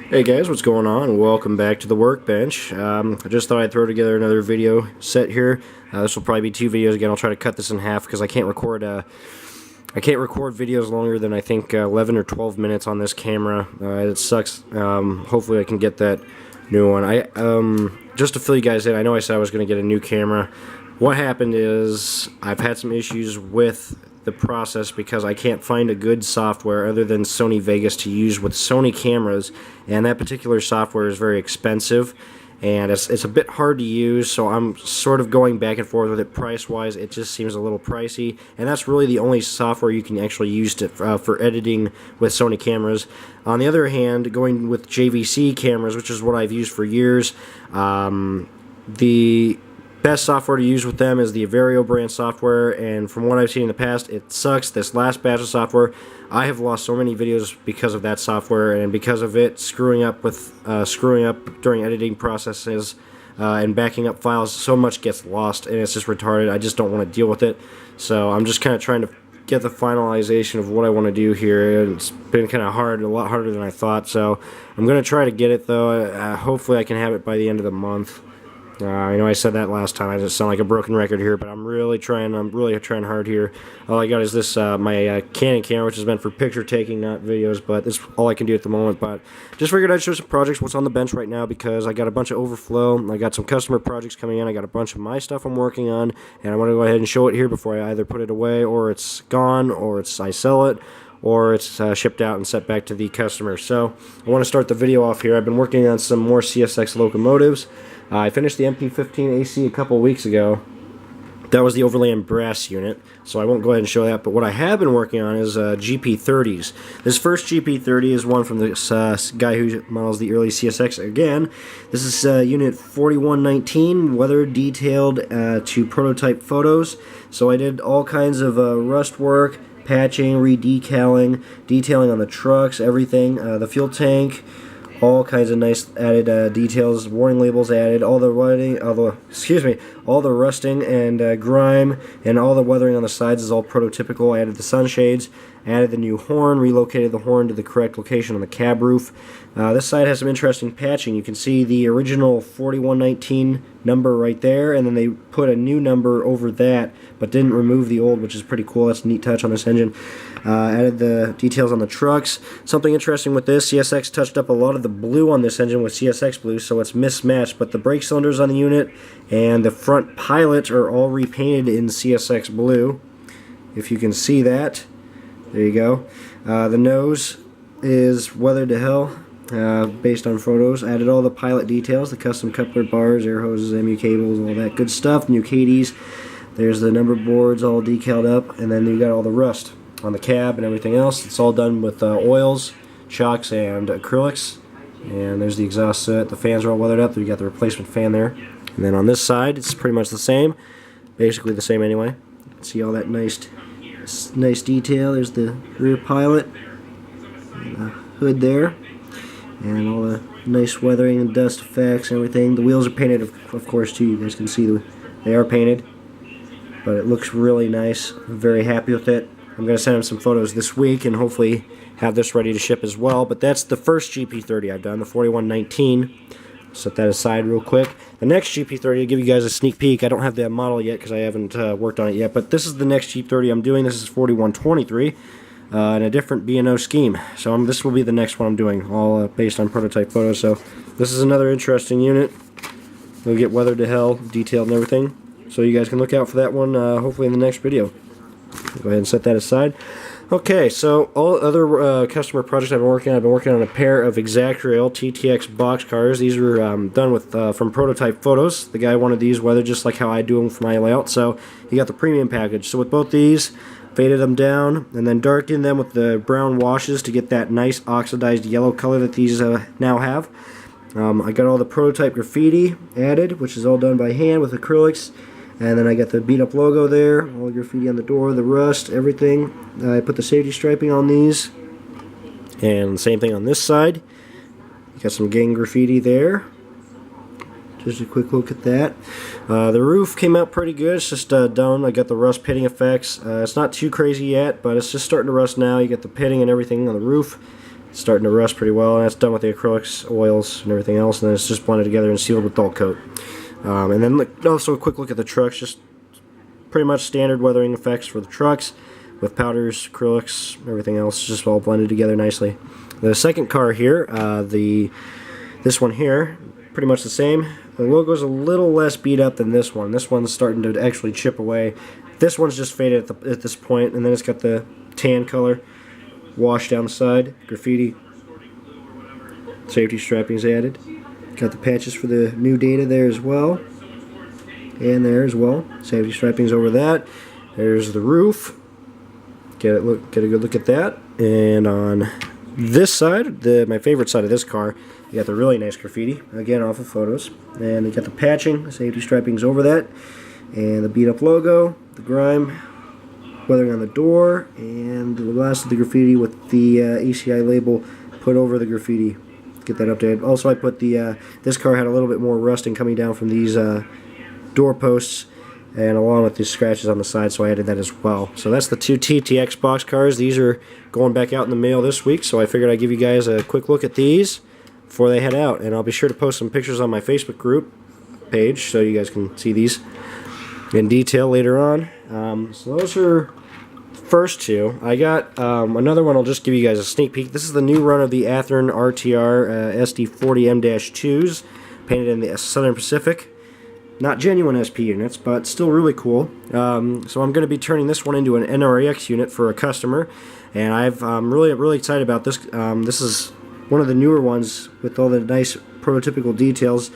Hey guys, what's going on? Welcome back to the workbench. I just thought I'd throw together another video set here. This will probably be two videos again. I'll try to cut this in half because I can't record videos longer than I think 11 or 12 minutes on this camera. It sucks. Hopefully I can get that new one. Just to fill you guys in, I know I said I was going to get a new camera. What happened is I've had some issues with the process because I can't find a good software other than Sony Vegas to use with Sony cameras, and that particular software is very expensive and it's a bit hard to use, so I'm sort of going back and forth with it. Price wise, it just seems a little pricey, and that's really the only software you can actually use for editing with Sony cameras. On the other hand, going with JVC cameras, which is what I've used for years, the best software to use with them is the Vario brand software, and from what I've seen in the past, it sucks. This last batch of software, I have lost so many videos because of that software, and because of it screwing up during editing processes and backing up files. So much gets lost, and it's just retarded. I just don't want to deal with it, so I'm just kind of trying to get the finalization of what I want to do here, and it's been kind of hard, a lot harder than I thought, so I'm going to try to get it though. Hopefully I can have it by the end of the month. I know I said that last time. I just sound like a broken record here, but I'm really trying hard here. All I got is this my Canon camera, which is meant for picture taking, not videos, but it's all I can do at the moment. But just figured I'd show some projects, what's on the bench right now, because I got a bunch of overflow. I got some customer projects coming in. I got a bunch of my stuff I'm working on, and I want to go ahead and show it here before I either put it away, or it's gone, or I sell it, or it's shipped out and sent back to the customer. So I want to start the video off here. I've been working on some more CSX locomotives. I finished the MP15 AC a couple weeks ago. That was the Overland brass unit, so I won't go ahead and show that. But what I have been working on is GP30s. This first GP30 is one from this guy who models the early CSX again. This is unit 4119, weather detailed to prototype photos. So I did all kinds of rust work, patching, redecaling, detailing on the trucks, everything, the fuel tank, all kinds of nice added details, warning labels added, all the rusting and grime, and all the weathering on the sides is all prototypical. Added the sunshades, added the new horn, relocated the horn to the correct location on the cab roof. This side has some interesting patching. You can see the original 4119 number right there, and then they put a new number over that, but didn't remove the old, which is pretty cool. That's a neat touch on this engine. Added the details on the trucks. Something interesting with this, CSX touched up a lot of the blue on this engine with CSX blue, so it's mismatched, but the brake cylinders on the unit and the front pilot are all repainted in CSX blue, if you can see that. There you go. The nose is weathered to hell, based on photos. Added all the pilot details, the custom coupler bars, air hoses, MU cables, all that good stuff. New Cadies. There's the number boards all decaled up, and then you got all the rust on the cab and everything else. It's all done with oils, chocks, and acrylics. And there's the exhaust set. The fans are all weathered up. You got the replacement fan there. And then on this side, it's pretty much the same. Basically the same anyway. You can see all that nice detail. There's the rear pilot, and the hood there, and all the nice weathering and dust effects and everything. The wheels are painted, of course, too. You guys can see they are painted, but it looks really nice. I'm very happy with it. I'm going to send him some photos this week and hopefully have this ready to ship as well. But that's the first GP30 I've done, the 4119. Set that aside real quick. The next GP30, I'll give you guys a sneak peek. I don't have that model yet because I haven't worked on it yet, but this is the next GP30 I'm doing. This is 4123 in a different B&O scheme. So this will be the next one I'm doing, all based on prototype photos. So this is another interesting unit. It'll get weathered to hell, detailed and everything. So you guys can look out for that one hopefully in the next video. Go ahead and set that aside. Okay, so all other customer projects I've been working on a pair of Exactrail TTX boxcars. These were done with from Prototype Photos. The guy wanted these weathered just like how I do them for my layout, so he got the premium package. So with both these, faded them down and then darkened them with the brown washes to get that nice oxidized yellow color that these now have. I got all the prototype graffiti added, which is all done by hand with acrylics. And then I got the beat up logo there, all the graffiti on the door, the rust, everything. I put the safety striping on these. And same thing on this side. You got some gang graffiti there. Just a quick look at that. The roof came out pretty good. It's just done. I got the rust pitting effects. It's not too crazy yet, but it's just starting to rust now. You got the pitting and everything on the roof. starting to rust pretty well, and that's done with the acrylics, oils, and everything else, and then it's just blended together and sealed with dull coat. And then also a quick look at the trucks, just pretty much standard weathering effects for the trucks, with powders, acrylics, everything else, just all blended together nicely. The second car here, this one here, pretty much the same. The logo's a little less beat up than this one. This one's starting to actually chip away. This one's just faded at this point, and then it's got the tan color wash down the side, graffiti, safety strappings added. Got the patches for the new data there as well, and there as well. Safety strappings over that. There's the roof. Get a good look at that. And on this side, my favorite side of this car, you got the really nice graffiti, again off of photos, and you got the patching, safety stripings over that, and the beat up logo, the grime, weathering on the door, and the last of the graffiti with the ACI label put over the graffiti. Get that updated. Also, I put this car had a little bit more rusting coming down from these door posts, and along with these scratches on the side, so I added that as well. So that's the two TTX box cars. These are going back out in the mail this week, so I figured I'd give you guys a quick look at these before they head out. And I'll be sure to post some pictures on my Facebook group page so you guys can see these in detail later on. So those are the first two. I got another one. I'll just give you guys a sneak peek. This is the new run of the Athearn RTR SD40M-2s, painted in the Southern Pacific. Not genuine SP units, but still really cool. So I'm going to be turning this one into an NREX unit for a customer, and I'm really excited about this. This is one of the newer ones with all the nice prototypical details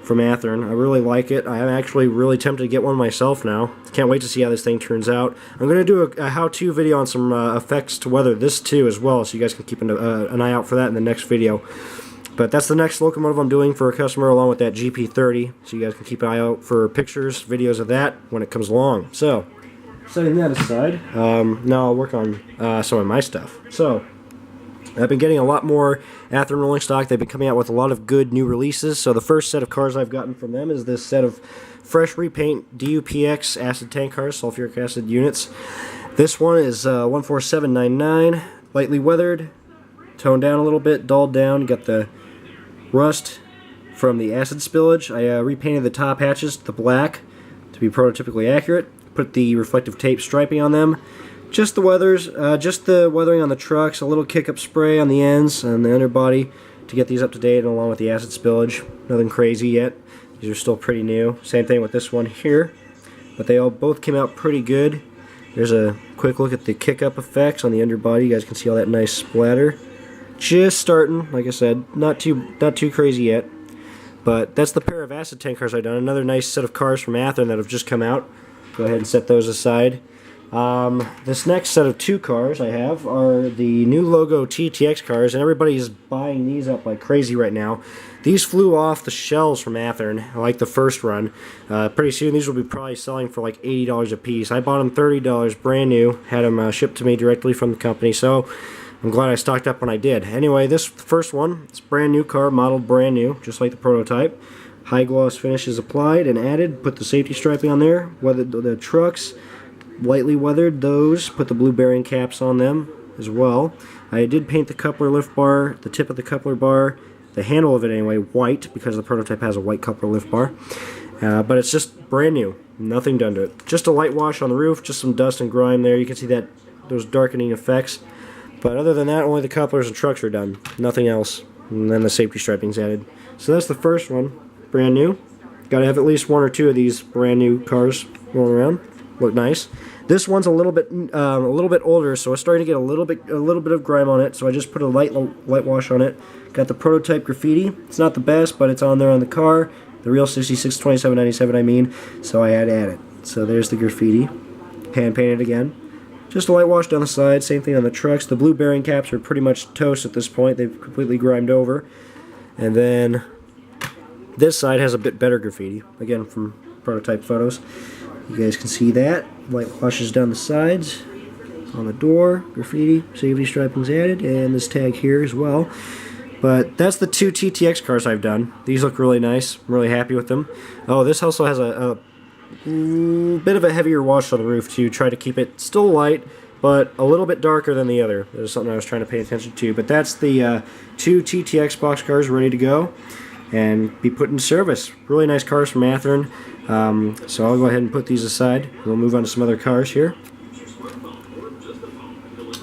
from Athearn. I really like it. I'm actually really tempted to get one myself now. Can't wait to see how this thing turns out. I'm going to do a how-to video on some effects to weather this too as well, so you guys can keep an eye out for that in the next video. But that's the next locomotive I'm doing for a customer, along with that GP30, so you guys can keep an eye out for pictures, videos of that when it comes along. So, setting that aside, now I'll work on some of my stuff. So, I've been getting a lot more Athearn rolling stock. They've been coming out with a lot of good new releases. So the first set of cars I've gotten from them is this set of fresh repaint DUPX acid tank cars, sulfuric acid units. This one is 14799, lightly weathered, toned down a little bit, dulled down. Got the rust from the acid spillage. I repainted the top hatches to black to be prototypically accurate. Put the reflective tape striping on them. Just the weathering on the trucks, a little kick-up spray on the ends and the underbody to get these up to date, and along with the acid spillage. Nothing crazy yet. These are still pretty new. Same thing with this one here, but they both came out pretty good. There's a quick look at the kick-up effects on the underbody. You guys can see all that nice splatter. Just starting, like I said, not too crazy yet. But that's the pair of acid tank cars I've done. Another nice set of cars from Athearn that have just come out. Go ahead and set those aside. This next set of two cars I have are the new logo TTX cars, and everybody's buying these up like crazy right now. These flew off the shelves from Athearn, like the first run. Pretty soon these will be probably selling for like $80 a piece. I bought them $30 brand new, had them shipped to me directly from the company, so I'm glad I stocked up when I did. Anyway, this first one, it's a brand new car, modeled brand new, just like the prototype. High gloss finish is applied and added. Put the safety striping on there. Weathered the trucks, lightly weathered those. Put the blue bearing caps on them as well. I did paint the coupler lift bar, the tip of the coupler bar, the handle of it anyway, white, because the prototype has a white coupler lift bar. But it's just brand new, nothing done to it. Just a light wash on the roof, just some dust and grime there. You can see that those darkening effects. But other than that, only the couplers and trucks are done. Nothing else. And then the safety striping's added. So that's the first one, brand new. Got to have at least one or two of these brand new cars rolling around. Look nice. This one's a little bit older, so it's starting to get a little bit of grime on it. So I just put a light wash on it. Got the prototype graffiti. It's not the best, but it's on there on the car. The real 662797, I mean. So I had to add it. So there's the graffiti. Hand painted again. Just a light wash down the side. Same thing on the trucks. The blue bearing caps are pretty much toast at this point. They've completely grimed over. And then this side has a bit better graffiti. Again, from prototype photos. You guys can see that. Light washes down the sides. On the door, graffiti, safety striping's added, and this tag here as well. But that's the two TTX cars I've done. These look really nice. I'm really happy with them. Oh, this also has a bit of a heavier wash on the roof to try to keep it still light but a little bit darker than the other. That was something I was trying to pay attention to. But that's the two TTX boxcars ready to go and be put into service. Really nice cars from Athearn. So I'll go ahead and put these aside. We'll move on to some other cars here.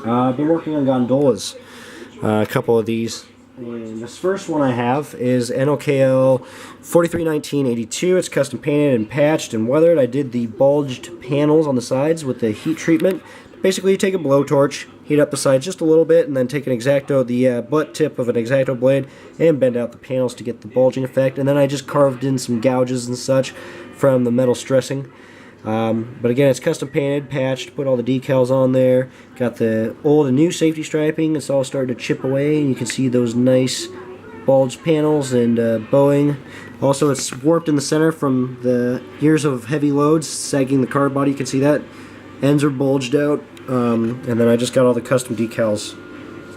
I've been working on gondolas, a couple of these. And this first one I have is NOKL 431982. It's custom painted and patched and weathered. I did the bulged panels on the sides with the heat treatment. Basically, you take a blowtorch, heat up the sides just a little bit, and then take an X-Acto, the butt tip of an X-Acto blade, and bend out the panels to get the bulging effect. And then I just carved in some gouges and such from the metal stressing. But again, it's custom painted, patched, put all the decals on there. Got the old and new safety striping. It's all starting to chip away, and you can see those nice bulged panels and bowing. Also, it's warped in the center from the years of heavy loads sagging the car body. You can see that. Ends are bulged out. And then I just got all the custom decals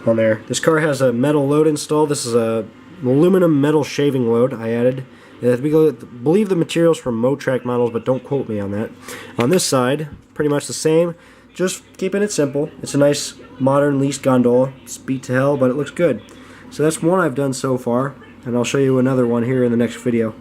on there. This car has a metal load installed. This is a aluminum metal shaving load I added. I believe the material's from Motrac models, but don't quote me on that. On this side, pretty much the same, just keeping it simple. It's a nice modern leased gondola. It's beat to hell, but it looks good. So that's one I've done so far, and I'll show you another one here in the next video.